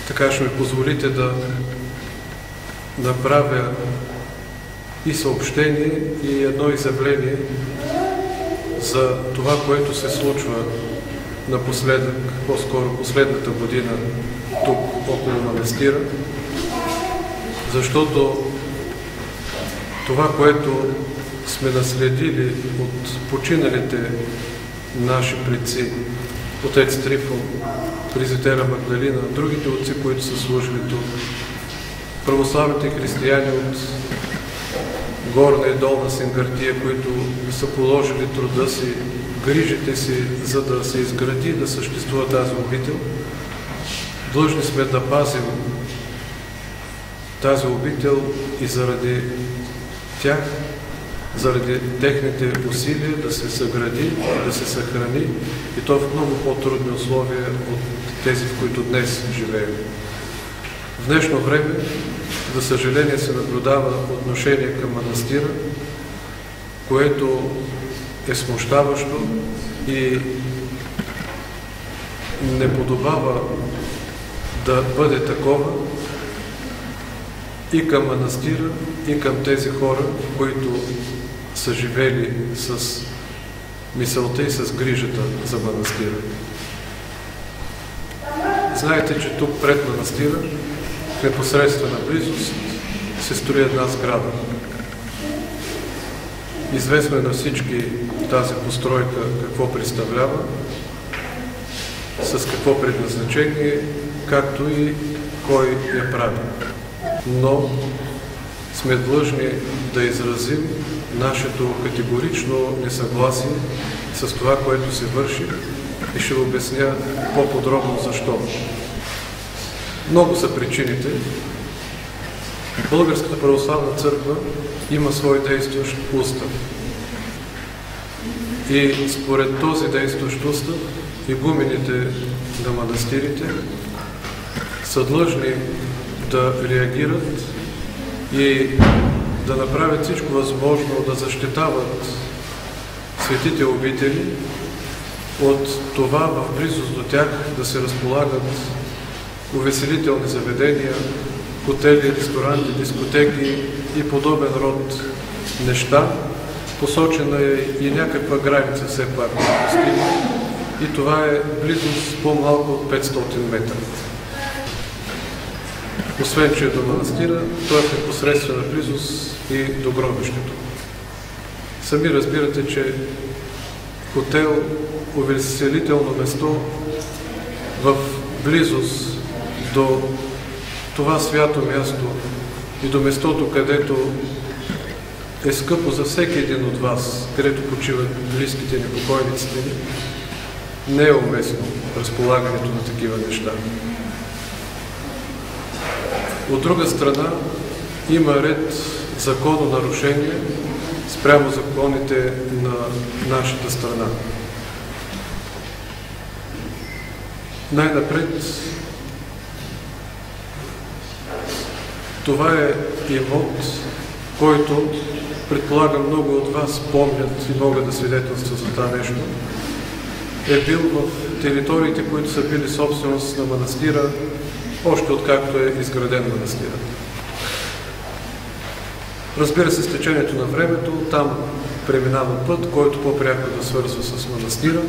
Така ще ми позволите да направя и съобщение, и едно изявление за това, което се случва напоследък, по-скоро последната година тук около манастира, защото това, което сме наследили от починалите наши предци, отец Трифон, Пресвитера Магдалина, другите отци, които са служили тук, православните християни от Горна и Долна Сингартия, които са положили труда си, грижите си, за да се изгради, да съществува тази обител. Длъжни сме да пазим тази обител и заради тях, заради техните усилия да се съгради, да се съхрани, и то в много по-трудни условия от тези, в които днес живеем. В днешно време, за съжаление, се наблюдава отношение към манастира, което е смущаващо и не подобава да бъде такова и към манастира, и към тези хора, които са живели с мисълта и с грижата за манастира. Знаете, че тук пред манастира, в непосредствена близост, се строи една сграда. Известно е на всички тази постройка какво представлява, с какво предназначение, както и кой я прави. Но сме длъжни да изразим нашето категорично несъгласие с това, което се върши, и ще обясня по-подробно защо. Много са причините. Българската православна църква има свой действащ устав. И според този действащ устав, игумените на манастирите са длъжни да реагират и да направят всичко възможно да защитават светите обители от това в близост до тях да се разполагат увеселителни заведения, хотели, ресторанти, дискотеки и подобен род неща. Посочена е и някаква граница все пак на пустиня, и това е близост по-малко от 500 метра. Освен, че е до манастира, той е в непосредствена близост и до гробището. Сами разбирате, че хотел, увеселително место в близост до това свято място и до местото, където е скъпо за всеки един от вас, където почиват близките ни, покойниците ни, не е уместно разполагането на такива неща. От друга страна, има ред закононарушения спрямо законите на нашата страна. Най-напред, това е имот, който, предполагам, много от вас помнят и могат да свидетелстват за това нещо, е бил в териториите, които са били собственост на манастира, още откакто е изграден манастира. Разбира се, с течението на времето, там преминава път, който по-пряко да свързва с манастира.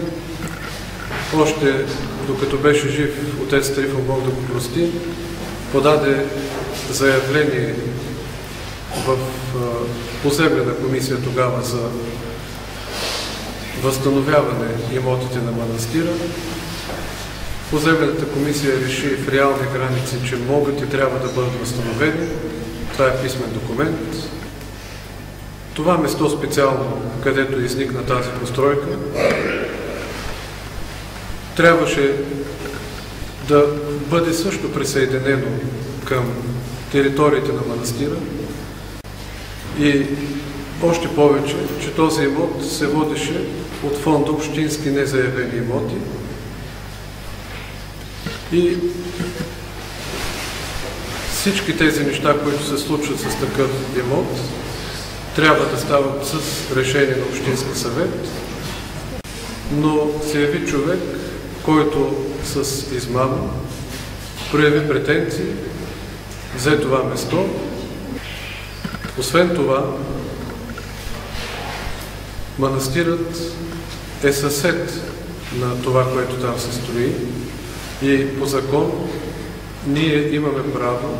Още докато беше жив отец Трифон, Бог да го прости, подаде заявление в поземлена комисия тогава за възстановяване имотите на манастира. Поземлената комисия реши в реални граници, че могат и трябва да бъдат възстановени. Това е писмен документ. Това место специално, където изникна тази постройка, трябваше да бъде също присъединено към териториите на манастира, и още повече, че този имот се водеше от фонда общински незаявени имоти, и всички тези неща, които се случват с такъв имот, трябва да стават с решение на Общински съвет, но се яви човек, който с измама прояви претенции, взе това место. Освен това, манастирът е съсед на това, което там се строи и по закон ние имаме право,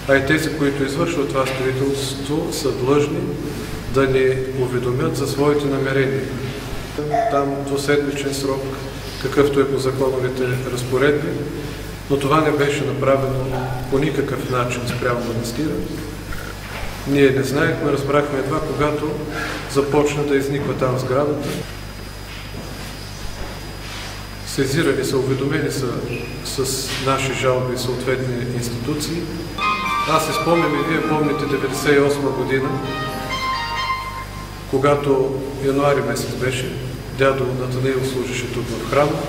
а и тези, които извършват това строителство, са длъжни да ни уведомят за своите намерения. Там двуседмичен срок, какъвто е по законовите разпоредби, но това не беше направено по никакъв начин спрямо манастира. Ние не знаехме, разбрахме едва, когато започна да изниква там сградата. Сезирани са, уведомени са с наши жалби съответни институции. Аз се спомням и вие помните 1998 година, когато януари месец беше, дядо Натанаил служеше тук в храма.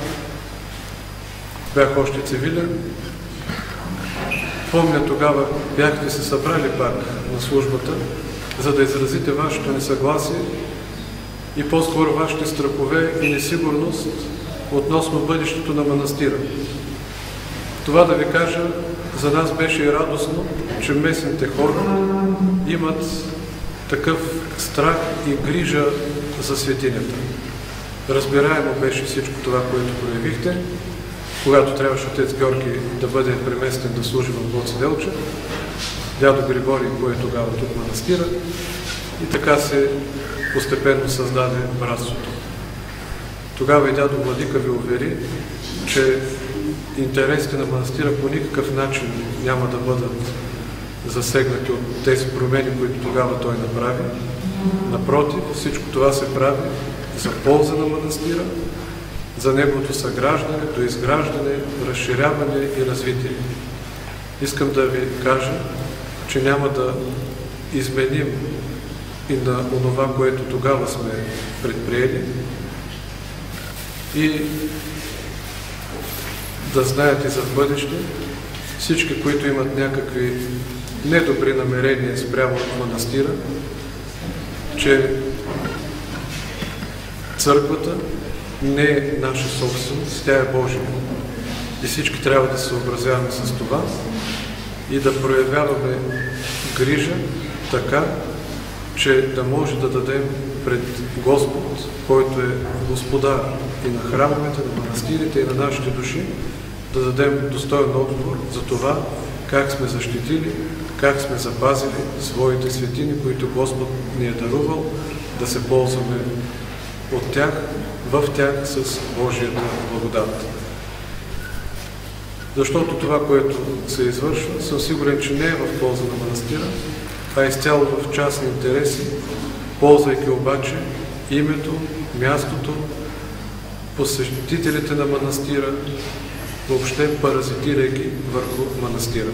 Бях още цивилен. Помня, тогава бяхте се събрали пак на службата, за да изразите вашето несъгласие и по-скоро вашите страхове и несигурност относно бъдещето на манастира. Това да ви кажа, за нас беше и радостно, че местните хора имат такъв страх и грижа за светинята. Разбираемо беше всичко това, което проявихте, когато трябваше отец Георги да бъде преместен да служи в Гоце Делчев. Дядо Григорий пое тогава тук манастира и така се постепенно създаде братството. Тогава и дядо Владика ви увери, че интересите на манастира по никакъв начин няма да бъдат засегнати от тези промени, които тогава той направи. Напротив, всичко това се прави за полза на манастира, за неговото съграждане, доизграждане, разширяване и развитие. Искам да ви кажа, че няма да изменим и на онова, което тогава сме предприели, и да знаете за бъдеще всички, които имат някакви недобри намерения спрямо манастира, че църквата не е наша собственост, тя е Божия. И всички трябва да се съобразяваме с това и да проявяваме грижа така, че да може да дадем пред Господ, който е Господар и на храмовете, на манастирите и на нашите души, да дадем достоен отговор за това, как сме защитили, как сме запазили своите светини, които Господ ни е дарувал, да се ползваме от тях, в тях с Божията благодат. Защото това, което се извършва, съм сигурен, че не е в полза на манастира, а изцяло в частни интереси, ползвайки обаче името, мястото, посетителите на манастира, въобще паразитирайки върху манастира.